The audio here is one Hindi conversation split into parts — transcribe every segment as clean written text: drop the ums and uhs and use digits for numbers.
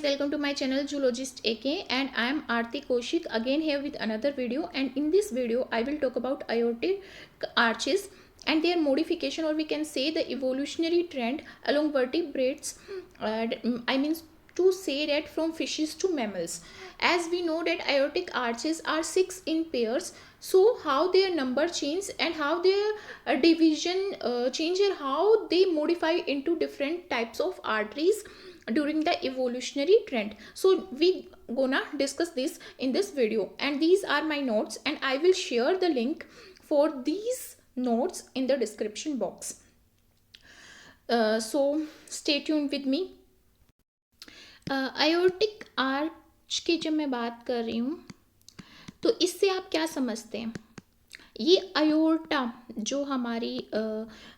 welcome to my channel Zoologist AK, and I am Aarti Kaushik again here with another video. And in this video I will talk about aortic arches and their modification, or we can say the evolutionary trend along vertebrates, I mean to say that from fishes to mammals. As we know that aortic arches are 6 in pairs, so how their number change and how their division change, and how they modify into different types of arteries during the evolutionary trend. So we gonna discuss this in this video, and these are my notes, and I will share the link for these notes in the description box. So stay tuned with me. Aortic arch की जब मैं बात कर रही हूँ तो इससे आप क्या समझते हैं? ये आयोर्टा जो हमारी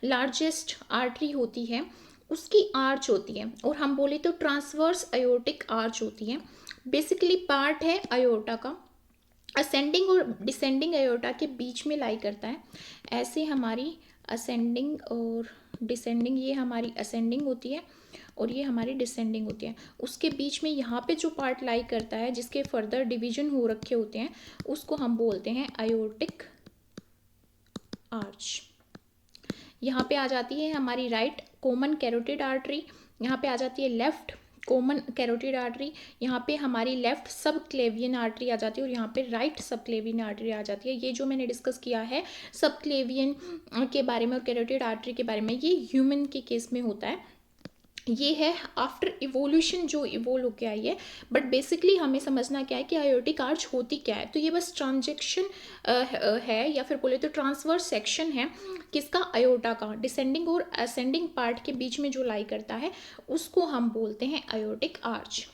लार्जेस्ट आर्टरी होती है उसकी आर्च होती है, और हम बोले तो ट्रांसवर्स आयोटिक आर्च होती है। बेसिकली पार्ट है आयोर्टा का, असेंडिंग और डिसेंडिंग आयोर्टा के बीच में लाई करता है। ऐसे हमारी असेंडिंग और डिसेंडिंग, ये हमारी असेंडिंग होती है और ये हमारी डिसेंडिंग होती है। उसके बीच में यहाँ पे जो पार्ट लाई करता है, जिसके फर्दर डिवीजन हो रखे होते हैं, उसको हम बोलते हैं आयोटिक आर्च। यहाँ पे आ जाती है हमारी राइट कॉमन कैरोटिड आर्टरी, यहाँ पे आ जाती है लेफ्ट कॉमन कैरोटिड आर्टरी, यहाँ पे हमारी लेफ्ट सब क्लेवियन आर्टरी आ जाती है, और यहाँ पे राइट सब क्लेवियन आर्टरी आ जाती है। ये जो मैंने डिस्कस किया है सब क्लेवियन के बारे में और कैरोटिड आर्टरी के बारे में, ये ह्यूमन के केस में होता है। ये है आफ्टर इवोल्यूशन जो इवोल्व होके आई है। बट बेसिकली हमें समझना क्या है कि आयोटिक आर्च होती क्या है। तो ये बस ट्रांजेक्शन है, या फिर बोले तो ट्रांसवर्स सेक्शन है किसका? आयोटा का। डिसेंडिंग और असेंडिंग पार्ट के बीच में जो लाई करता है उसको हम बोलते हैं आयोटिक आर्च।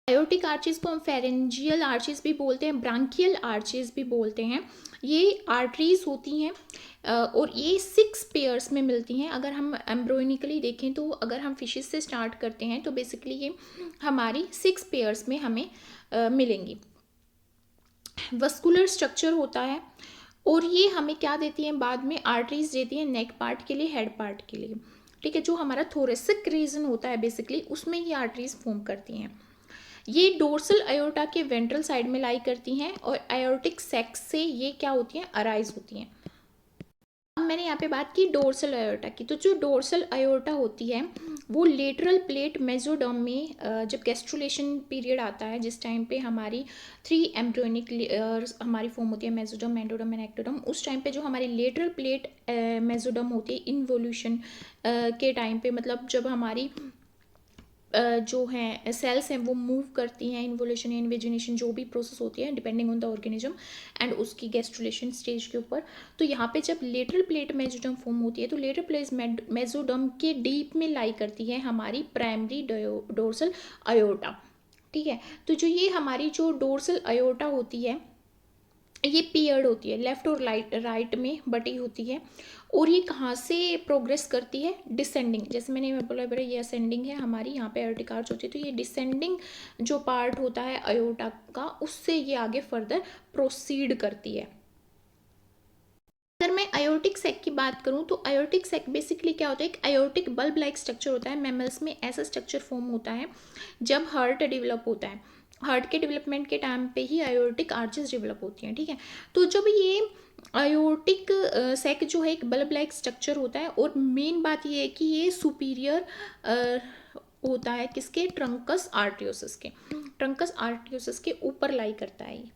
आयोटिक आर्चेस को हम फेरेंजियल आर्चेस भी बोलते हैं, ब्रांकियल आर्चेस भी बोलते हैं। ये आर्टरीज होती हैं और ये 6 पेयर्स में मिलती हैं। अगर हम एम्ब्रोनिकली देखें तो अगर हम फिशेस से स्टार्ट करते हैं तो बेसिकली ये हमारी 6 पेयर्स में हमें मिलेंगी। वस्कुलर स्ट्रक्चर होता है, और ये हमें क्या देती हैं? बाद में आर्टरीज देती हैं नेक पार्ट के लिए, हेड पार्ट के लिए। ठीक है, जो हमारा थोरेसिक रीजन होता है बेसिकली उसमें ये आर्टरीज फॉर्म करती हैं। ये डोर्सल आयोर्टा के वेंट्रल साइड में लाई करती हैं, और आयोर्टिक सेक्स से ये क्या होती हैं? अराइज होती हैं। अब मैंने यहाँ पे बात की डोर्सल आयोर्टा की, तो जो डोर्सल आयोर्टा होती है वो लेटरल प्लेट मेसोडर्म में जब गैस्ट्रुलेशन पीरियड आता है, जिस टाइम पे हमारी 3 एम्ब्रियोनिक लेयर्स हमारी फॉर्म होती है, मेसोडर्म, एंडोडर्म एंड एक्टोडर्म, उस टाइम पे जो हमारी लेटरल प्लेट मेसोडर्म होती है इन्वोल्यूशन के टाइम पे, मतलब जब हमारी जो हैं सेल्स हैं वो मूव करती हैं, इन्वोल्यूशन या इन्वेजिनेशन जो भी प्रोसेस होती है depending on the organism and उसकी गैस्ट्रुलेशन स्टेज के ऊपर। तो यहाँ पे जब लेटरल प्लेट मेसोडर्म फॉर्म होती है तो लेटरल प्लेट मेसोडर्म के डीप में लाई करती है हमारी प्राइमरी डोर्सल आयोर्टा। ठीक है, तो जो ये हमारी जो डोर्सल आयोर्टा होती है ये पेयर्ड होती है, लेफ्ट और राइट में बटी होती है, और ये कहाँ से प्रोग्रेस करती है? डिसेंडिंग। जैसे मैंने बोला बड़ा ये असेंडिंग है हमारी, यहाँ पे आयोटिक आर्च होती है, तो ये डिसेंडिंग जो पार्ट होता है आयोटा का उससे ये आगे फर्दर प्रोसीड करती है। अगर मैं आयोटिक सेक की बात करूं तो आयोटिक सेक बेसिकली क्या होता है? एक आयोटिक बल्ब लाइक स्ट्रक्चर होता है। मैमल्स में ऐसा स्ट्रक्चर फॉर्म होता है जब हार्ट डेवलप होता है। हार्ट के डेवलपमेंट के टाइम पे ही आयोटिक आर्चेस डेवलप होती हैं। ठीक है, तो जब ये आयोटिक सेक जो है एक बल्ब लाइक स्ट्रक्चर होता है, और मेन बात ये है कि ये सुपीरियर होता है किसके? ट्रंकस आर्टियोसिस के। ट्रंकस आर्टियोसिस के ऊपर लाई करता है ये।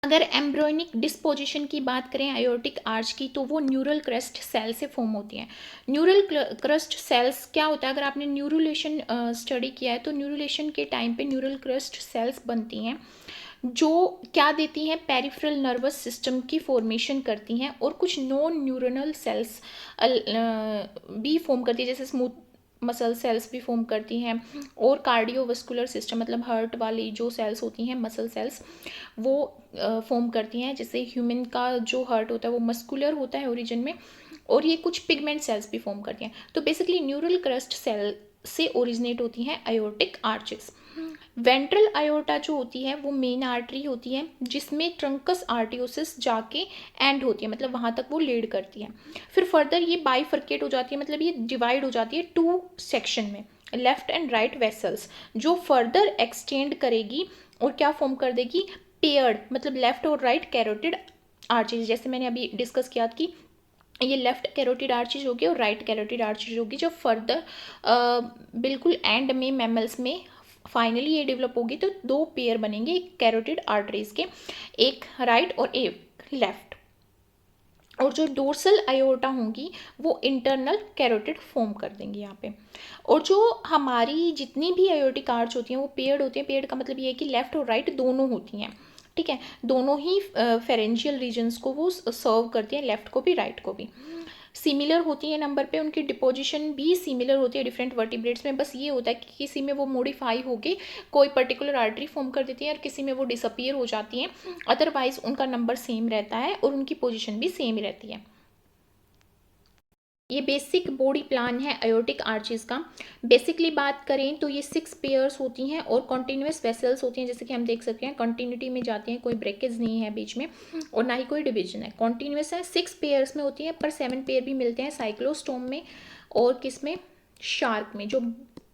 अगर एम्ब्रोनिक डिस्पोजिशन की बात करें आयोटिक आर्च की, तो वो न्यूरल क्रस्ट सेल से फॉर्म होती हैं। न्यूरल क्रस्ट सेल्स क्या होता है? अगर आपने न्यूरुलेशन स्टडी किया है तो न्यूरुलेशन के टाइम पे न्यूरल क्रस्ट सेल्स बनती हैं जो क्या देती हैं? पेरिफेरल नर्वस सिस्टम की फॉर्मेशन करती हैं, और कुछ नॉन न्यूरोनल सेल्स भी फॉर्म करती है, जैसे स्मूथ मसल सेल्स भी फॉर्म करती हैं, और कार्डियोवास्कुलर सिस्टम मतलब हार्ट वाली जो सेल्स होती हैं मसल सेल्स वो फॉर्म करती हैं। जैसे ह्यूमन का जो हार्ट होता है वो मस्कुलर होता है ओरिजिन में, और ये कुछ पिगमेंट सेल्स भी फॉर्म करती हैं। तो बेसिकली न्यूरल क्रस्ट सेल से ओरिजिनेट होती हैं आयोटिक आर्चेस। वेंट्रल आयोटा जो होती है वो मेन आर्टरी होती है जिसमें ट्रंकस आर्टियोसिस जाके एंड होती है, मतलब वहाँ तक वो लीड करती है। फिर फर्दर ये बाइफर्केट हो जाती है, मतलब ये डिवाइड हो जाती है टू सेक्शन में, लेफ्ट एंड राइट वेसल्स, जो फर्दर एक्सटेंड करेगी और क्या फॉर्म कर देगी, पेयर्ड, मतलब लेफ्ट और राइट कैरोटिड आर्चेज। जैसे मैंने अभी डिस्कस किया कि ये लेफ्ट कैरोटिड आर्चेज होगी और राइट कैरोटिड आर्चेज होगी, जो फर्दर बिल्कुल एंड में मैमल्स में फाइनली ये डेवलप होगी तो दो पेयर बनेंगे एक कैरोटिड आर्टरीज के, एक राइट और एक लेफ्ट। और जो डोर्सल आयोटा होंगी वो इंटरनल कैरोटिड फॉर्म कर देंगी यहाँ पे। और जो हमारी जितनी भी आयोटिक आर्च होती हैं वो पेयर्ड होती हैं। पेयर्ड का मतलब ये है कि लेफ्ट और राइट दोनों होती हैं, ठीक है, दोनों ही फेरेंशियल रीजन्स को वो सर्व करती हैं, लेफ्ट को भी राइट को भी। सिमिलर होती है नंबर पे, उनकी डिपोजिशन भी सिमिलर होती है डिफरेंट वर्टिब्रेट्स में। बस ये होता है कि किसी में वो मॉडिफाई होके कोई पर्टिकुलर आर्टरी फॉर्म कर देती है और किसी में वो डिसअपियर हो जाती हैं, अदरवाइज उनका नंबर सेम रहता है और उनकी पोजीशन भी सेम रहती है। ये बेसिक बॉडी प्लान है आयोटिक आर्चेस का। बेसिकली बात करें तो ये 6 पेयर्स होती हैं और कॉन्टिन्यूस वेसल्स होती हैं, जैसे कि हम देख सकते हैं कंटिन्यूटी में जाती हैं, कोई ब्रेकेज नहीं है बीच में और ना ही कोई डिवीजन है, कॉन्टिन्यूस है। 6 पेयर्स में होती हैं, पर 7 पेयर भी मिलते हैं साइक्लोस्टोम में और किस में, शार्क में, जो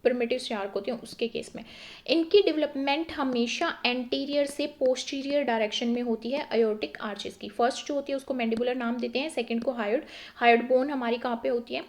प्रिमिटिव शार्क होते हैं उसके केस में। इनकी डेवलपमेंट हमेशा एंटीरियर से पोस्टीरियर डायरेक्शन में होती है आयोटिक आर्चेस की। फर्स्ट जो होती है उसको मैंडिबुलर नाम देते हैं, सेकंड को हायोड। हायोड बोन हमारी कहाँ पे होती है,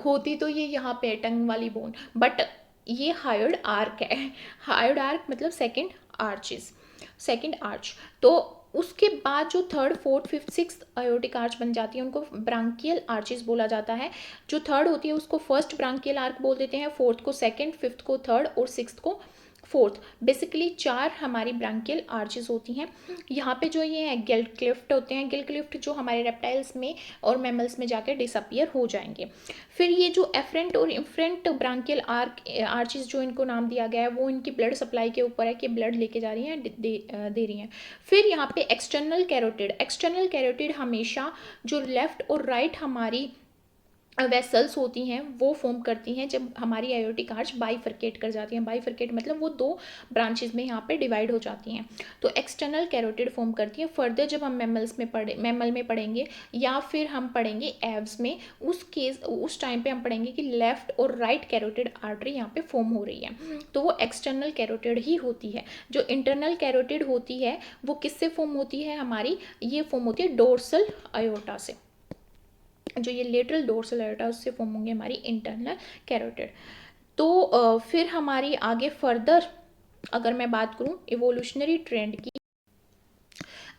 होती तो ये यहाँ पे टंग वाली बोन, बट ये हायोड आर्क है। हायोड आर्क मतलब सेकंड आर्चेस, सेकंड आर्च। तो उसके बाद जो third fourth fifth six aortic arch बन जाती है उनको ब्रांकियल आर्चेस बोला जाता है। जो थर्ड होती है उसको फर्स्ट ब्रांकियल आर्क बोल देते हैं, फोर्थ को सेकंड, फिफ्थ को थर्ड और सिक्स्थ को फोर्थ। बेसिकली 4 हमारी ब्रांकियल आर्चेस होती हैं। यहाँ पे जो ये है गिल क्लिफ्ट होते हैं, गिल क्लिफ्ट जो हमारे रेप्टाइल्स में और मैमल्स में जाकर डिसअपियर हो जाएंगे। फिर ये जो एफरेंट और इन्फ्रेंट ब्रांकियल आर्चेस जो इनको नाम दिया गया है वो इनकी ब्लड सप्लाई के ऊपर है कि ब्लड लेके जा रही हैं, दे रही हैं। फिर यहाँ पे एक्सटर्नल कैरोटिड, एक्सटर्नल कैरोटिड हमेशा जो लेफ्ट और राइट हमारी वेसल्स होती हैं वो फॉर्म करती हैं जब हमारी आयोटिक आर्च बाइफर्केट कर जाती हैं। बाइफर्केट मतलब वो दो ब्रांचेस में यहाँ पे डिवाइड हो जाती हैं, तो एक्सटर्नल कैरोटिड फॉर्म करती है। फर्दर जब हम मैमल में पढ़ेंगे या फिर हम पढ़ेंगे एव्स में, उस टाइम पे हम पढ़ेंगे कि लेफ्ट और राइट कैरोटिड आर्टरी यहाँ पे फॉर्म हो रही है, तो वो एक्सटर्नल कैरोटिड ही होती है। जो इंटरनल कैरोटिड होती है वो किससे फॉर्म होती है हमारी, ये फॉर्म होती है डोर्सल आयोटा से। जो ये लेटरल डोर्सल आयोटा उससे फॉर्म होंगे हमारी इंटरनल कैरोटिड। तो फिर हमारी आगे फर्दर अगर मैं बात करूं इवोल्यूशनरी ट्रेंड की,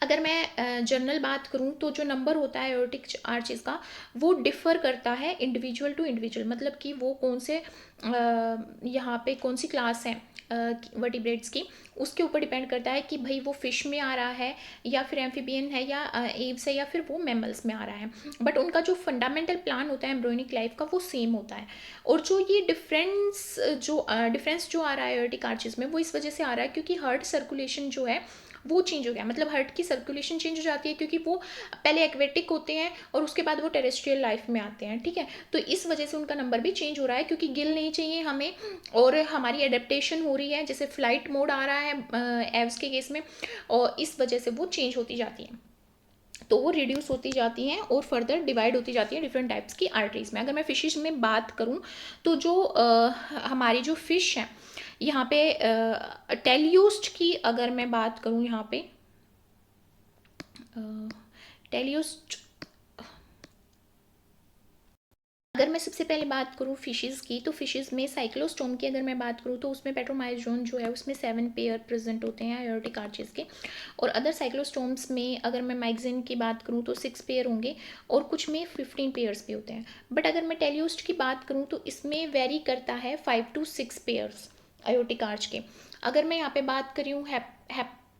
अगर मैं जनरल बात करूं तो जो नंबर होता है आयोटिक आर्चेस का वो डिफ़र करता है इंडिविजुअल टू इंडिविजुअल, मतलब कि वो कौन से यहाँ पे कौन सी क्लास है वर्टिब्रेट्स की, उसके ऊपर डिपेंड करता है कि भाई वो फिश में आ रहा है या फिर एम्फीबियन है या एव्स है या फिर वो मैमल्स में आ रहा है, बट उनका जो फंडामेंटल प्लान होता है एम्ब्रियोनिक लाइफ का वो सेम होता है। और जो ये डिफरेंस जो आ रहा है आयोटिक आर्चेस में वो इस वजह से आ रहा है क्योंकि हार्ट सर्कुलेशन जो है वो चेंज हो गया, मतलब हार्ट की सर्कुलेशन चेंज हो जाती है क्योंकि वो पहले एक्वेटिक होते हैं और उसके बाद वो टेरेस्ट्रियल लाइफ में आते हैं, ठीक है। तो इस वजह से उनका नंबर भी चेंज हो रहा है क्योंकि गिल नहीं चाहिए हमें और हमारी एडेप्टेशन हो रही है, जैसे फ्लाइट मोड आ रहा है एव्स के केस में, और इस वजह से वो चेंज होती जाती है, तो वो रिड्यूस होती जाती हैं और फर्दर डिवाइड होती जाती हैं डिफरेंट टाइप्स की आर्टरीज में। अगर मैं फिशेस में बात करूं तो जो हमारी जो फिश है यहाँ पे टेलियोस्ट की अगर मैं बात करूं यहाँ पे टेलियोस्ट, अगर मैं सबसे पहले बात करूँ फिशेस की तो फिशेस में साइक्लोस्टोम की अगर मैं बात करूँ तो उसमें पेट्रोमाइजोन जो है उसमें 7 पेयर प्रेजेंट होते हैं आयोटिक आर्चेस के, और अदर साइक्लोस्टोम्स में अगर मैं मैगजीन की बात करूँ तो 6 पेयर होंगे और कुछ में 15 पेयर्स भी होते हैं। बट अगर मैं टेलियोस्ट की बात करूँ तो इसमें वेरी करता है 5 to 6 पेयर्स आयोटिक आर्च के। अगर मैं यहाँ पे बात करी हूँ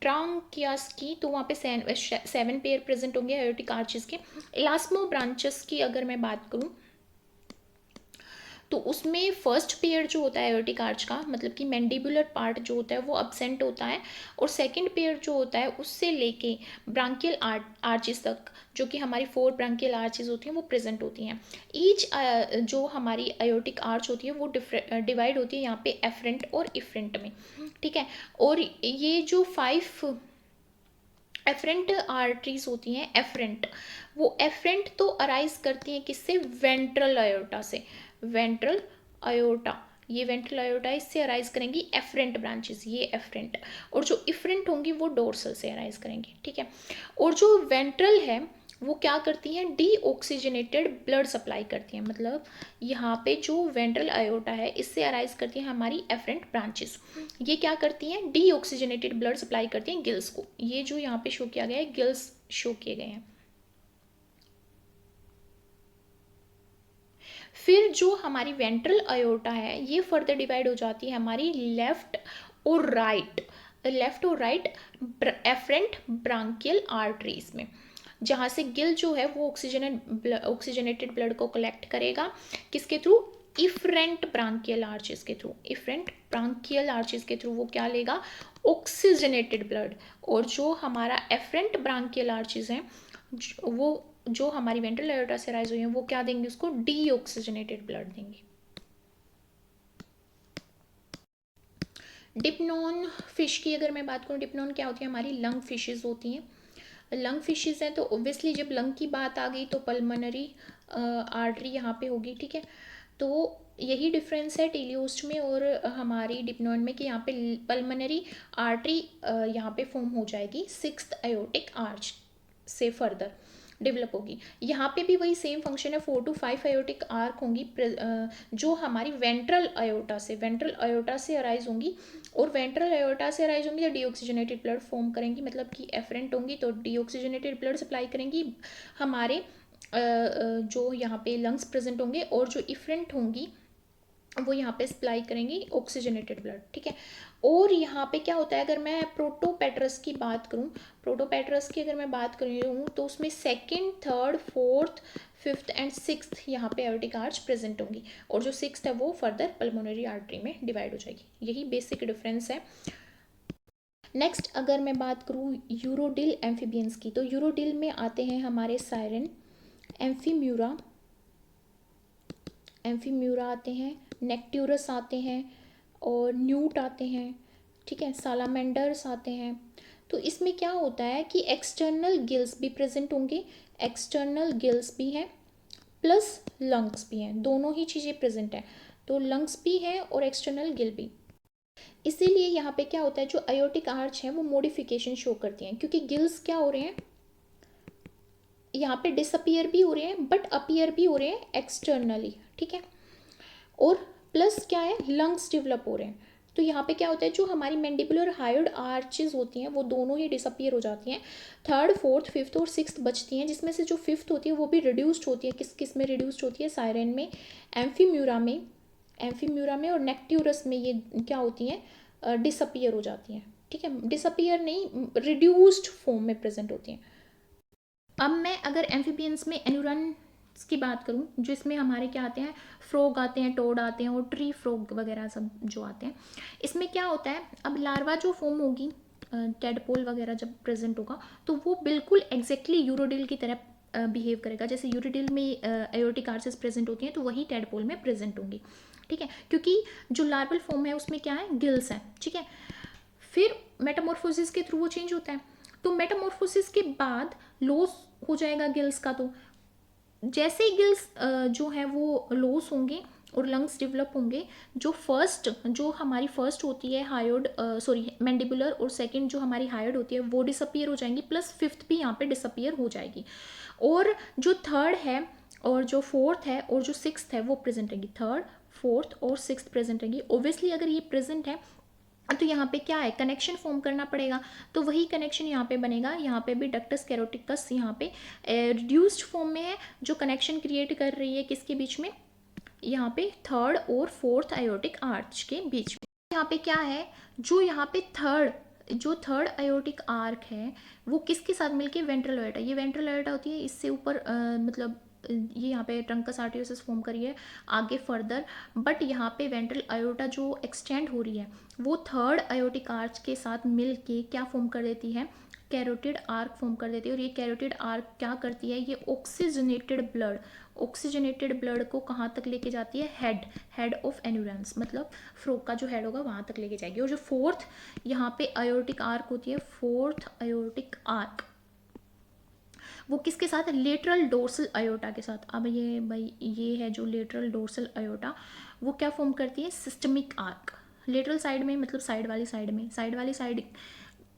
ट्रांकियास की तो वहाँ पे 7 पेयर प्रेजेंट होंगे आयोटिक आर्चेस के। इलास्मो ब्रांचेस की अगर मैं बात करूँ तो उसमें फर्स्ट पेयर जो होता है एयोर्टिक आर्च का, मतलब कि मैंडिबुलर पार्ट जो होता है वो अब्सेंट होता है, और सेकंड पेयर जो होता है उससे लेके ब्रांकियल आर्चेस तक, जो कि हमारी 4 ब्रांकियल आर्चेस होती हैं, वो प्रेजेंट होती हैं। ईच जो हमारी एयोर्टिक आर्च होती है वो डिवाइड होती है यहाँ पे एफरेंट और इफरेंट में, ठीक है। और ये जो 5 एफरेंट आर्टरीज होती हैं, एफरेंट, वो एफरेंट तो अराइज करती हैं किससे, वेंट्रल आयोटा से, वेंट्रल आयोटा, ये वेंट्रल आयोटा इससे अराइज करेंगी एफरेंट ब्रांचेस, ये एफरेंट। और जो इफरेंट होंगी वो डोर्सल से अराइज करेंगी, ठीक है। और जो वेंट्रल है वो क्या करती हैं, डीऑक्सीजनेटेड ब्लड सप्लाई करती हैं, मतलब यहाँ पे जो वेंट्रल आयोटा है इससे अराइज करती हैं हमारी एफरेंट ब्रांचेस। ये क्या करती हैं, डीऑक्सीजनेटेड ब्लड सप्लाई करती हैं गिल्स को। ये जो यहाँ पे शो किया गया है, गिल्स शो किए गए हैं। फिर जो हमारी वेंट्रल आयोटा है ये फर्दर डिवाइड हो जाती है हमारी लेफ्ट और राइट एफरेंट ब्रांकियल आर्टरीज में, जहाँ से गिल जो है वो ऑक्सीजनेटेड ब्लड को कलेक्ट करेगा, किसके थ्रू, इफरेंट ब्रांकियल आर्चेस के थ्रू। इफरेंट ब्रांकियल आर्चेस के थ्रू वो क्या लेगा, ऑक्सीजनेटेड ब्लड। और जो हमारा एफरेंट ब्रांकियल आर्चेस हैं वो जो हमारी वेंट्रल आयोटा से राइज हुई हैं वो क्या देंगे, उसको डीऑक्सीजनेटेड ब्लड देंगे। डिप्नोन फिश की अगर मैं बात करूँ, डिप्नोन क्या होती है, हमारी लंग फिशेज होती हैं। लंग फिशेज हैं तो ऑब्वियसली जब लंग की बात आ गई तो पल्मोनरी आर्टरी यहाँ पे होगी, ठीक है। तो यही डिफरेंस है टेलियोस्ट में और हमारी डिप्नोन में कि यहाँ पे पल्मोनरी आर्टरी यहाँ पे फॉर्म हो जाएगी 6th अयोटिक आर्च से फर्दर डेवलप होगी। यहाँ पे भी वही सेम फंक्शन है, 4 to 5 अयोटिक आर्क होंगी जो हमारी वेंट्रल आयोटा से अराइज होंगी। और वेंट्रल आयोटा से अराइज होंगी तो डीऑक्सीजनेटेड ब्लड फॉर्म करेंगी, मतलब कि एफरेंट होंगी तो डीऑक्सीजनेटेड ब्लड सप्लाई करेंगी हमारे जो यहाँ पे लंग्स प्रेजेंट होंगे, और जो इफरेंट होंगी वो यहाँ पे सप्लाई करेंगी ऑक्सीजनेटेड ब्लड, ठीक है। और यहाँ पे क्या होता है, अगर मैं प्रोटोपेट्रस की बात करूँ, प्रोटोपेट्रस की अगर मैं बात कर रही हूँ तो उसमें 2nd, 3rd, 4th, 5th and 6th यहाँ पे एयोटिक आर्च प्रेजेंट होंगी, और जो 6th है वो फर्दर पल्मोनरी आर्टरी में डिवाइड हो जाएगी। यही बेसिक डिफरेंस है। नेक्स्ट अगर मैं बात करूँ यूरोडिल एम्फीबियंस की, तो यूरोडिल में आते हैं हमारे सायरन, एम्फीम्यूरा आते हैं, नेक्ट्यूरस आते हैं, और न्यूट आते हैं, ठीक है, सालामेंडर्स आते हैं। तो इसमें क्या होता है कि एक्सटर्नल गिल्स भी प्रेजेंट होंगे, एक्सटर्नल गिल्स भी हैं प्लस लंग्स भी हैं, दोनों ही चीज़ें प्रेजेंट हैं। तो लंग्स भी हैं और एक्सटर्नल गिल भी। इसीलिए यहाँ पे क्या होता है, जो अयोटिक आर्च है वो मॉडिफिकेशन शो करती हैं, क्योंकि गिल्स क्या हो रहे हैं, यहाँ पे डिसअपियर भी हो रहे हैं बट अपीयर भी हो रहे हैं एक्सटर्नली, ठीक है। और प्लस क्या है, लंग्स डेवलप हो रहे हैं। तो यहाँ पे क्या होता है, जो हमारी मैंडिबुलर हायोड आर्चेस होती हैं वो दोनों ही डिसअपियर हो जाती हैं, 3rd, 4th, 5th और 6th बचती हैं, जिसमें से जो 5th होती है वो भी रिड्यूस्ड होती है। किस में रिड्यूस्ड होती है, सायरन में, एम्फीम्यूरा में और नेक्ट्यूरस में ये क्या होती हैं, डिसअपियर हो जाती हैं, ठीक है। डिसअपियर नहीं, रिड्यूस्ड फॉर्म में प्रेजेंट होती हैं। अब मैं अगर एम्फीबियंस में एन्यूरन्स की बात करूं, जो इसमें हमारे क्या आते हैं, फ्रॉग आते हैं, टोड आते हैं और ट्री फ्रॉग वगैरह सब जो आते हैं। इसमें क्या होता है, अब लार्वा जो फॉर्म होगी, टेडपोल वगैरह जब प्रेजेंट होगा तो वो बिल्कुल एग्जैक्टली यूरोडिल की तरह बिहेव करेगा। जैसे यूरोडिल में एयोटिक आर्चेस प्रेजेंट होती हैं तो वही टेडपोल में प्रेजेंट होंगी, ठीक है, क्योंकि जो लार्वल फॉर्म है उसमें क्या है, गिल्स हैं, ठीक है। फिर मेटामॉर्फोसिस के थ्रू वो चेंज होता है। तो मेटामॉर्फोसिस के बाद लॉस हो जाएगा गिल्स का। तो जैसे ही गिल्स जो है वो लॉस होंगे और लंग्स डेवलप होंगे, जो हमारी फर्स्ट होती है हायोड, मैंडिबुलर, और सेकंड जो हमारी हायोड होती है वो डिसअपियर हो जाएंगी, प्लस 5th भी यहाँ पे डिसअपियर हो जाएगी। और जो 3rd है और जो 4th है और जो 6th है वो प्रेजेंट रहेंगी, 3rd, 4th और 6th प्रेजेंट रहेंगी। ऑब्वियसली अगर ये प्रेजेंट है तो यहाँ पे क्या है, कनेक्शन फॉर्म करना पड़ेगा, तो वही कनेक्शन यहाँ पे बनेगा। यहाँ पे भी डक्टस कैरोटिकस यहाँ पे रिड्यूस्ड फॉर्म में है, जो कनेक्शन क्रिएट कर रही है किसके बीच में, यहाँ पे 3rd और 4th अयोटिक आर्च के बीच में। यहाँ पे क्या है, जो यहाँ पे थर्ड अयोटिक आर्क है वो किसके साथ मिलके, वेंट्रल अयोटा, ये वेंट्रल अयोटा होती है, इससे ऊपर मतलब ये यहाँ पे ट्रंकस आर्टियोसिस फॉर्म करी है आगे फर्दर, बट यहाँ पे वेंट्रल आयोटा जो एक्सटेंड हो रही है वो थर्ड आयोटिक आर्च के साथ मिल के क्या फॉर्म कर देती है, कैरोटिड आर्क फॉर्म कर देती है। और ये कैरोटिड आर्क क्या करती है, ये ऑक्सीजनेटेड ब्लड को कहाँ तक लेके जाती है, हेड ऑफ एन्यूरेंस, मतलब फ्रोग का जो हेड होगा वहाँ तक लेके जाएगी। और जो फोर्थ यहाँ पे आयोटिक आर्क होती है, फोर्थ आयोटिक आर्क, वो किसके साथ, लेटरल डोर्सल आयोटा के साथ। अब ये भाई ये है जो लेटरल डोर्सल आयोटा, वो क्या फॉर्म करती है, सिस्टमिक आर्क। लेटरल साइड में मतलब साइड वाली साइड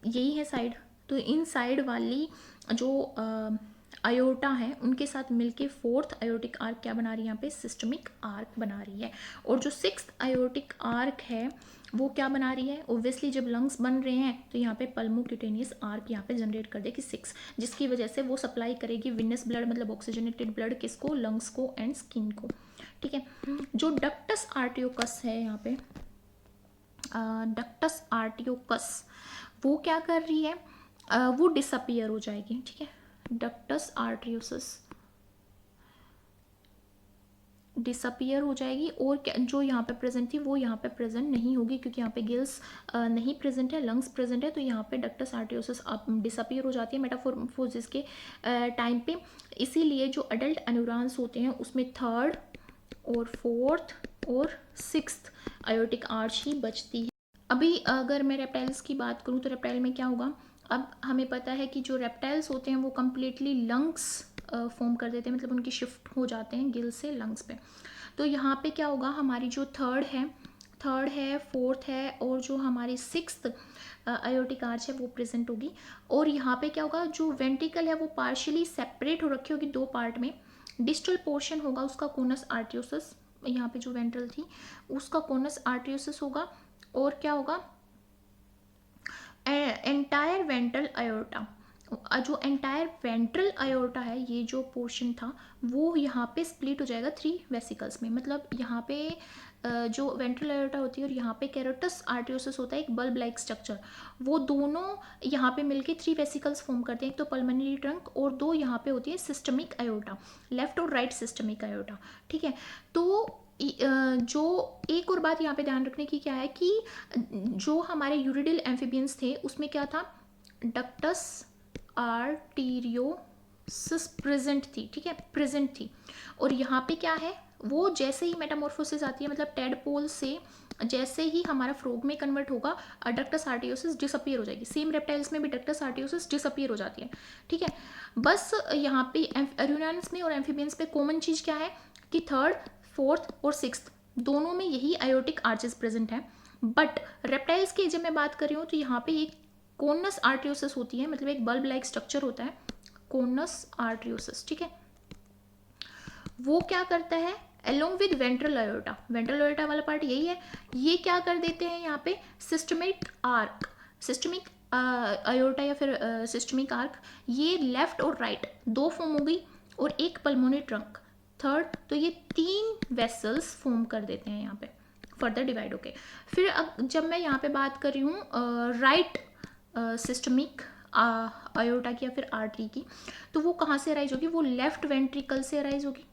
यही है साइड, तो इन साइड वाली जो आयोटा है उनके साथ मिलके फोर्थ आयोटिक आर्क क्या बना रही है, यहाँ पे सिस्टमिक आर्क बना रही है। और जो सिक्स्थ आयोटिक आर्क है वो क्या बना रही है, ओब्वियसली जब लंग्स बन रहे हैं तो यहाँ पे पल्मोक्यूटेनियस आर्क यहाँ पे जनरेट कर देगी 6, जिसकी वजह से वो सप्लाई करेगी विनस ब्लड मतलब ऑक्सीजनेटेड ब्लड किसको, लंग्स को एंड स्किन को। ठीक है, जो डक्टस आर्टियोकस है यहाँ पे, डक्टस आर्टियोकस वो क्या कर रही है, वो डिसअपियर हो जाएगी। ठीक है, डक्टस आर्टियोसस डिसअपियर हो जाएगी, और जो यहाँ पे प्रेजेंट थी वो यहाँ पे प्रेजेंट नहीं होगी, क्योंकि यहाँ पे गिल्स नहीं प्रेजेंट है, लंग्स प्रेजेंट है, तो यहाँ पे डक्टस आर्टियोसिस डिसअपियर हो जाती है मेटामॉर्फोसिस के टाइम पे। इसीलिए जो अडल्ट एन्यूरॉन्स होते हैं उसमें थर्ड और फोर्थ और सिक्स्थ आयोटिक आर्च ही बचती है। अभी अगर मैं रेप्टाइल्स की बात करूँ तो रेप्टाइल में क्या होगा, अब हमें पता है कि जो रेप्टाइल्स होते हैं वो कम्प्लीटली लंग्स फॉर्म कर देते हैं, मतलब उनकी शिफ्ट हो जाते हैं गिल से लंग्स पे। तो यहाँ पे क्या होगा, हमारी जो थर्ड है फोर्थ है और जो हमारी सिक्स्थ आयोटिक आर्च है वो प्रेजेंट होगी। और यहाँ पे क्या होगा, जो वेंट्रिकल है वो पार्शियली सेपरेट हो रखी होगी दो पार्ट में। डिस्टल पोर्शन होगा उसका कोनस आर्टियोसिस, यहाँ पे जो वेंट्रल थी उसका कोनस आर्टियोसिस होगा। और क्या होगा, एंटायर वेंट्रल आयोटा, जो एंटायर वेंट्रल आयोटा है ये जो पोर्शन था वो यहाँ पे स्प्लिट हो जाएगा 3 वेसिकल्स में। मतलब यहाँ पे जो वेंट्रल आयोटा होती है और यहाँ पे कैरोटस आर्टियोसिस होता है एक बल्ब लाइक स्ट्रक्चर, वो दोनों यहाँ पे मिलके 3 वेसिकल्स फॉर्म करते हैं, एक तो पल्मोनरी ट्रंक और 2 यहाँ पे होती है सिस्टमिक आयोटा, लेफ्ट और राइट सिस्टमिक आयोटा। ठीक है, तो जो एक और बात यहाँ पे ध्यान रखने की क्या है कि जो हमारे यूरिडिल एम्फीबियंस थे उसमें क्या था, डक्टस आर्टीरियोसिस प्रेजेंट थी। ठीक है, प्रेजेंट थी। और यहाँ पे क्या है, वो जैसे ही मेटामॉर्फोसिस आती है मतलब टेडपोल से जैसे ही हमारा फ्रॉग में कन्वर्ट होगा डक्टस आर्टियोसिस डिसअपियर हो जाएगी। सेम रेप्टाइल्स में भी डक्टस आर्टियोसिस डिसअपियर हो जाती है। ठीक है, बस यहाँ पे एरुनियंस में और एम्फीबियंस पे कॉमन चीज़ क्या है कि थर्ड फोर्थ और सिक्स्थ दोनों में यही आयोटिक आर्चेस प्रेजेंट है। बट रेप्टाइल्स की जब मैं बात कर रही हूँ तो यहाँ पे एक कोनस आर्टियोसिस होती है, मतलब एक बल्ब लाइक स्ट्रक्चर होता है कोनस आर्टियोसिस। ठीक है, वो क्या करता है along with वेंट्रल आयोटा वाला पार्ट यही है, ये क्या कर देते हैं यहाँ पे सिस्टमिक आयोटा या फिर सिस्टमिक आर्क, ये लेफ्ट और राइट दो फॉर्म हो गई और एक पल्मोनरी ट्रंक थर्ड, तो ये 3 वेसल्स फॉर्म कर देते हैं यहाँ पे फर्दर डिवाइड होके। फिर अब जब मैं यहाँ पे बात कर रही हूँ राइट सिस्टमिक आयोटा की या फिर आर्टरी की, तो वो कहाँ से अराइज होगी, वो लेफ्ट वेंट्रिकल से अराइज होगी।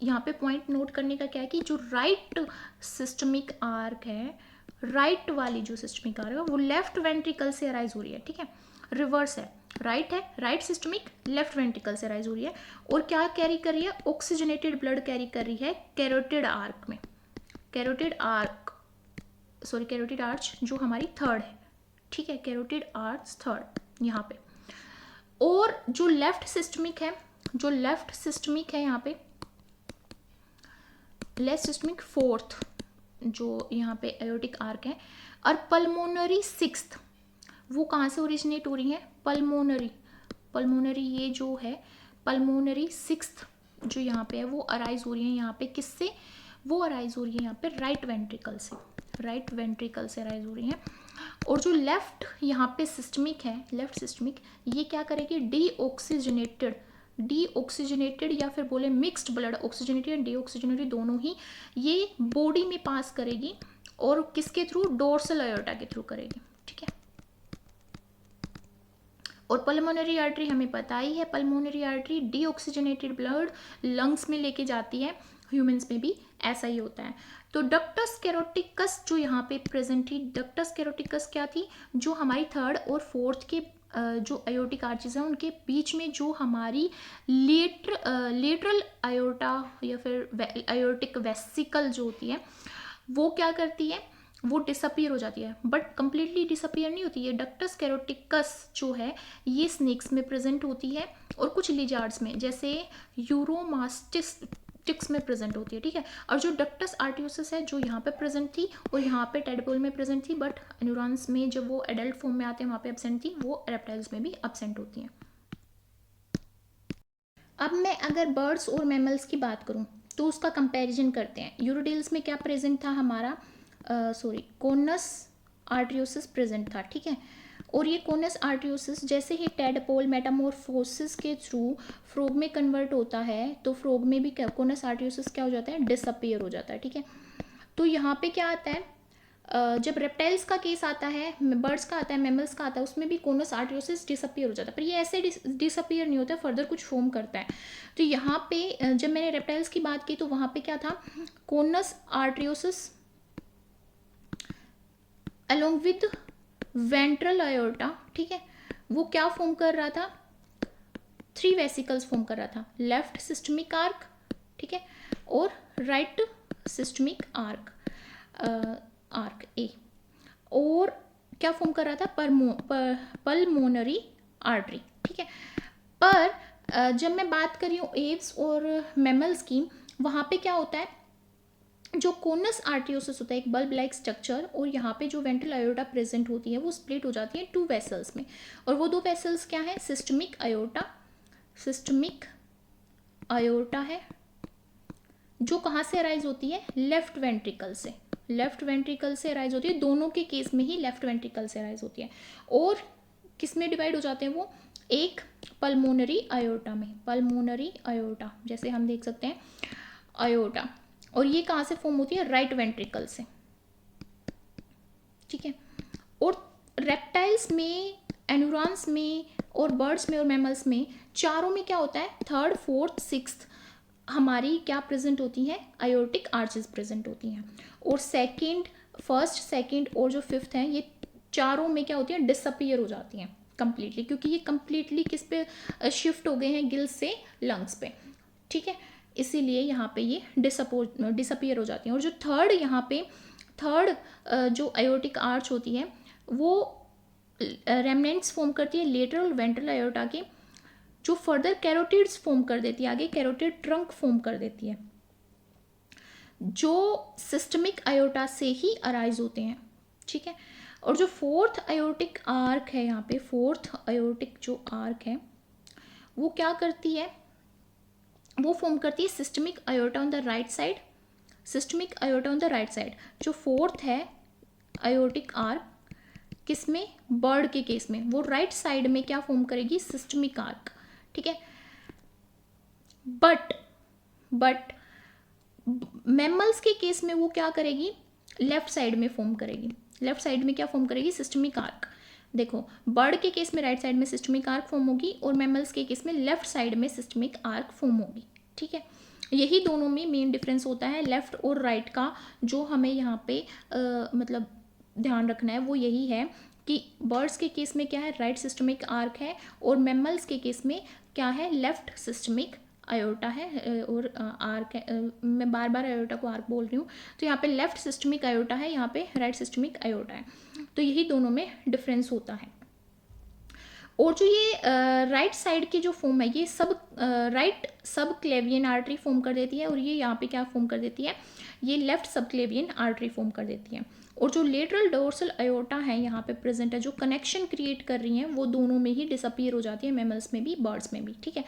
यहाँ पे पॉइंट नोट करने का क्या है कि जो राइट सिस्टमिक आर्क है, राइट वाली जो सिस्टमिक आर्क है वो लेफ्ट वेंट्रिकल से अराइज हो रही है। ठीक है, रिवर्स है, राइट सिस्टमिक लेफ्ट वेंट्रिकल से राइज हो रही है। और क्या कैरी कर रही है, ऑक्सीजनेटेड ब्लड कैरी कर रही है कैरोटिड आर्क में, कैरोटिड आर्च जो हमारी थर्ड है। ठीक है, कैरोटिड आर्च थर्ड यहाँ पे। और जो लेफ्ट सिस्टमिक है यहाँ पे, लेफ्ट सिस्टमिक फोर्थ जो यहाँ पे आयोटिक आर्क है, और पल्मोनरी सिक्स्थ वो कहाँ से ओरिजिनेट हो रही है, पल्मोनरी ये जो है पल्मोनरी सिक्स्थ जो यहाँ पे है वो अराइज हो रही है यहाँ पे किससे, वो अराइज हो रही है यहाँ पे राइट वेंट्रिकल से अराइज हो रही है। और जो लेफ्ट यहाँ पे सिस्टमिक है, लेफ्ट सिस्टमिक ये क्या करेगी, डीऑक्सीजनेटेड या फिर बोले mixed blood, oxygenated and deoxygenated दोनों ही ये बॉडी में पास करेगी और किसके थ्रू, डोर्सल आयोटा के थ्रू करेगी। ठीक है, और पल्मोनरी आर्टरी हमें पता ही है, pulmonary artery deoxygenated blood lungs में लेके जाती है, ह्यूमंस में भी ऐसा ही होता है। तो डक्टस कैरोटिकस जो यहाँ पे प्रेजेंट थी, डक्टस कैरोटिकस क्या थी, जो हमारी थर्ड और फोर्थ के जो अयोर्टिक आर्चेस हैं उनके बीच में जो हमारी लेटरल अयोर्टा या फिर अयोर्टिक वेसिकल जो होती है वो क्या करती है, वो डिसअपियर हो जाती है, बट कंप्लीटली डिसअपियर नहीं होती है। डक्टस कैरोटिकस जो है ये स्नेक्स में प्रेजेंट होती है और कुछ लिजार्ड्स में जैसे यूरोमास्टिक्स में प्रेजेंट होती है, ठीक है। और जो डक्टस आर्टियोसिस है जो यहाँ पे प्रेजेंट थी और यहाँ पे टेडपोल में प्रेजेंट थी, बट न्यूरॉन्स में जब वो एडल्ट फॉर्म में आते हैं वहाँ पे एब्सेंट थी, वो रेप्टाइल्स में भी एब्सेंट होती हैं। अब मैं अगर बर्ड्स और मैमल्स की बात करूँ तो उसका कंपैरिजन करते हैं। यूरोडेल्स में क्या प्रेजेंट था हमारा, कोनस आर्टियोसिस प्रेजेंट था, ठीक है। और ये कोनस आर्टियोसिस जैसे ही टेडपोल मेटामॉर्फोसिस के थ्रू फ्रॉग में कन्वर्ट होता है तो फ्रॉग में भी कोनस आर्टियोसिस क्या हो जाता है, डिसअपियर हो जाता है, ठीक है। तो यहाँ पे क्या आता है, जब रेप्टाइल्स का केस आता है, बर्ड्स का आता है, मैमल्स का आता है, उसमें भी कोनस आर्टियोसिस डिसअपियर हो जाता है, पर ये ऐसे डिसअपियर नहीं होता है, फर्दर कुछ फॉर्म करता है। तो यहाँ पे जब मैंने रेप्टाइल्स की बात की तो वहाँ पे क्या था, conus arteriosus along with ventral aorta, ठीक है, वो क्या फॉर्म कर रहा था, 3 वेसिकल्स फॉर्म कर रहा था, लेफ्ट सिस्टमिक आर्क, ठीक है, और right systemic arc, arc A, और क्या फॉर्म कर रहा था, पल्मोनरी आर्टरी, ठीक है। पर जब मैं बात कर रही हूँ एव्स और मैमल्स की, वहाँ पे क्या होता है, जो कोनस आर्टियोसिस होता है एक बल्ब लाइक स्ट्रक्चर, और यहाँ पे जो वेंट्रल अयोर्टा प्रेजेंट होती है वो स्प्लिट हो जाती है 2 वेसल्स में, और वो 2 वेसल्स क्या है, सिस्टमिक अयोर्टा है, जो कहाँ से अराइज होती है, लेफ्ट वेंट्रिकल से अराइज होती है, दोनों के केस में ही लेफ्ट वेंट्रिकल से अराइज होती है। और किस में डिवाइड हो जाते हैं वो, एक पल्मोनरी अयोर्टा में, पल्मोनरी अयोर्टा जैसे हम देख सकते हैं अयोर्टा, और ये कहाँ से फॉर्म होती है, राइट वेंट्रिकल से, ठीक है। और रेप्टाइल्स में, एनुरॉन्स में और बर्ड्स में और मैमल्स में चारों में क्या होता है, थर्ड फोर्थ सिक्स्थ हमारी क्या प्रेजेंट होती है, अयोर्टिक आर्चेस प्रेजेंट होती हैं, और फर्स्ट सेकंड और जो फिफ्थ है ये चारों में क्या होती है, डिसअपियर हो जाती हैं कंप्लीटली, क्योंकि ये कंप्लीटली किस पे शिफ्ट हो गए हैं, गिल्स से लंग्स पे, ठीक है, इसीलिए यहाँ पे ये डिसअपियर हो जाती हैं। और जो थर्ड जो अयोर्टिक आर्च होती है वो रेमनेंट्स फॉर्म करती है लेटरल और वेंट्रल अयोर्टा के, जो फर्दर कैरोटिड्स फॉर्म कर देती है, आगे कैरोटिड ट्रंक फॉर्म कर देती है, जो सिस्टमिक अयोर्टा से ही अराइज होते हैं, ठीक है। और जो फोर्थ अयोर्टिक आर्क है, यहाँ पे फोर्थ अयोर्टिक जो आर्क है वो क्या करती है, वो फॉर्म करती है systemic aorta on the right side, जो फोर्थ है अयोर्टिक आर्क किसमें, बर्ड के केस में वो राइट साइड में क्या फॉर्म करेगी, सिस्टमिक आर्क, ठीक है। बट मैमल्स के केस में वो क्या करेगी, लेफ्ट साइड में फॉर्म करेगी, लेफ्ट साइड में क्या फॉर्म करेगी, सिस्टमिक आर्क। देखो बर्ड के केस में राइट साइड में सिस्टमिक आर्क फॉर्म होगी और मैमल्स के केस में लेफ्ट साइड में सिस्टमिक आर्क फॉर्म होगी, ठीक है। यही दोनों में मेन डिफरेंस होता है लेफ्ट और राइट का, जो हमें यहाँ पे मतलब ध्यान रखना है वो यही है कि बर्ड्स के केस में क्या है, राइट सिस्टमिक आर्क है, और मैमल्स के केस में क्या है, लेफ्ट सिस्टमिक अयोर्टा है, और आर्क है, मैं बार बार अयोर्टा को आर्क बोल रही हूँ, तो यहाँ पे लेफ्ट सिस्टमिक अयोर्टा है, यहाँ पे राइट सिस्टमिक अयोर्टा है, तो यही दोनों में डिफरेंस होता है। और जो ये राइट साइड की जो फॉर्म है ये सब राइट सब क्लेवियन आर्टरी फॉर्म कर देती है, और ये यहाँ पे क्या फॉर्म कर देती है, ये लेफ्ट सब क्लेवियन आर्टरी फॉर्म कर देती है। और जो लेटरल डोर्सल अयोर्टा है यहाँ पे प्रेजेंट है, जो कनेक्शन क्रिएट कर रही हैं, वो दोनों में ही डिसअपियर हो जाती है, मैमल्स में भी बर्ड्स में भी, ठीक है।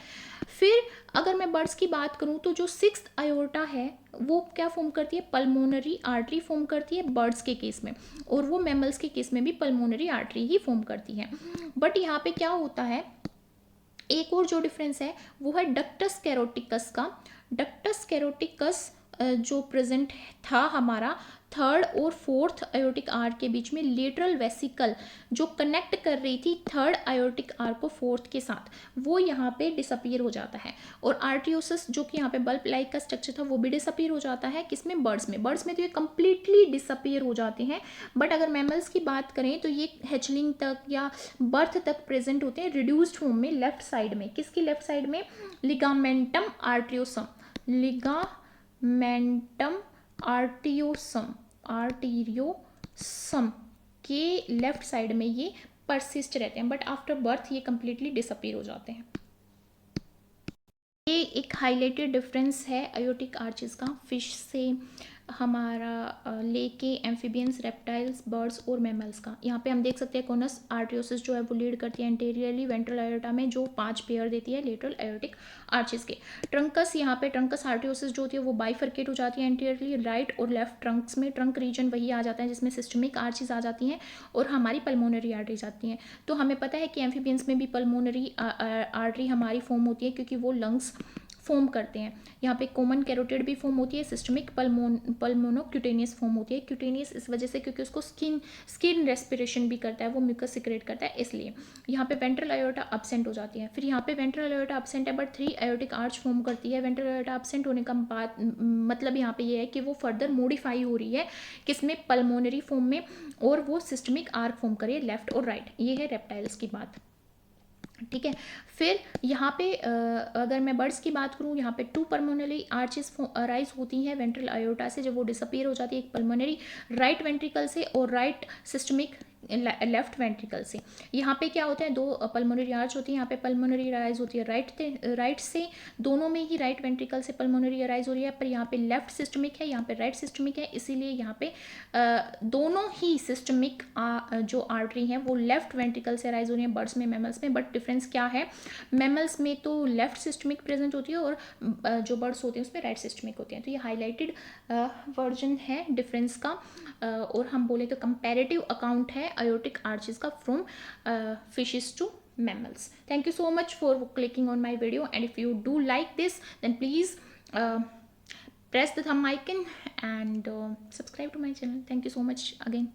फिर अगर मैं बर्ड्स की बात करूँ तो जो सिक्स्थ अयोर्टा है वो क्या फॉर्म करती है, पल्मोनरी आर्टरी फॉर्म करती है बर्ड्स के केस में, और वो मैमल्स के केस में भी पल्मोनरी आर्टरी ही फॉर्म करती है। बट यहाँ पे क्या होता है, एक और जो डिफरेंस है वो है डक्टस कैरोटिकस का। डक्टस कैरोटिकस जो प्रेजेंट था हमारा थर्ड और फोर्थ आयोटिक आर्क के बीच में लेटरल वेसिकल जो कनेक्ट कर रही थी थर्ड आयोटिक आर्क को फोर्थ के साथ, वो यहाँ पे डिसअपीयर हो जाता है। और आर्टियोसिस जो कि यहाँ पे बल्ब लाइक का स्ट्रक्चर था वो भी डिसअपीयर हो जाता है। किसमें? बर्ड्स में। बर्ड्स में तो ये कंप्लीटली डिसअपीयर हो जाते हैं, बट अगर मैमल्स की बात करें तो ये हैचलिंग तक या बर्थ तक प्रेजेंट होते हैं रिड्यूस्ड फॉर्म में लेफ्ट साइड में। किसकी लेफ्ट साइड में? लिगामेंटम आर्टियोसम, लिगामेंटम आर्टियोसम के लेफ्ट साइड में ये परसिस्ट रहते हैं, बट आफ्टर बर्थ ये कंप्लीटली डिसअपीयर हो जाते हैं। ये एक हाईलाइटेड डिफरेंस है आयोटिक आर्चेस का फिश से, हमारा लेके एम्फीबियंस, रेप्टाइल्स, बर्ड्स और मैमल्स का। यहाँ पे हम देख सकते हैं कोनस आर्टियोसिस जो है वो लीड करती है एंटीरियरली वेंट्रल आयोटा में, जो 5 पेयर देती है लेटरल आयोटिक आर्चेस के। ट्रंकस, यहाँ पे ट्रंकस आर्टियोसिस जो होती है वो बाइफर्केट हो जाती है एंटीरियरली राइट और लेफ्ट ट्रंक्स में। ट्रंक रीजन वही आ जाता है जिसमें सिस्टमिक आर्चेस आ जाती हैं और हमारी पल्मोनरी आर्टरीज आती हैं। तो हमें पता है कि एम्फीबियंस में भी पल्मोनरी आर्टरी हमारी फॉर्म होती है क्योंकि वो लंग्स फॉर्म करते हैं। यहाँ पे कॉमन कैरोटिड भी फॉर्म होती है, सिस्टमिक पल्मोनोक्यूटेनियस फॉर्म होती है। क्यूटेनियस इस वजह से क्योंकि उसको स्किन रेस्पिरेशन भी करता है, वो म्यूकस सिक्रेट करता है, इसलिए। यहाँ पे वेंट्रल आयोटा अब्सेंट हो जाती है। फिर यहाँ पे वेंट्रल आयोटा अब्सेंट है बट 3 आयोटिक आर्च फॉर्म करती है। वेंट्रल आयोटा अब्सेंट होने का बात मतलब यहाँ पे ये है कि वो फर्दर मॉडिफाई हो रही है किसमें? पल्मोनरी फॉर्म में, और वो सिस्टमिक आर्क फॉर्म करिए लेफ्ट और राइट। ये है रेप्टाइल्स की बात, ठीक है। फिर यहाँ पे अगर मैं बर्ड्स की बात करूँ, यहाँ पे 2 पल्मोनरी आर्चेस राइज होती हैं वेंट्रल आयोटा से जब वो डिसअपीयर हो जाती है, एक पल्मोनरी राइट वेंट्रिकल से और राइट सिस्टमिक लेफ्ट वेंट्रिकल से। यहाँ पे क्या होता है? 2 पल्मोनरी आर्च होती है। यहाँ पे पल्मोनरी राइज होती है राइट से, दोनों में ही राइट वेंट्रिकल से पल्मोनरी राइज हो रही है, पर यहाँ पे लेफ्ट सिस्टमिक है, यहाँ पे राइट सिस्टमिक है, इसीलिए यहाँ पे दोनों ही सिस्टमिक जो आर्टरी हैं वो लेफ्ट वेंट्रिकल से राइज हो रही है बर्ड्स में, मैमल्स में। बट डिफरेंस क्या है? मैमल्स में तो लेफ्ट सिस्टमिक प्रेजेंट होती है और जो बर्ड्स होते हैं उसमें राइट सिस्टमिक होते हैं। तो ये हाईलाइटेड वर्जन है डिफरेंस का, और हम बोले तो कंपैरेटिव अकाउंट है आयोटिक आर्चेस का from fishes to mammals. Thank you so much for clicking on my video, and if you do like this then please press the thumb icon and subscribe to my channel. Thank you so much again.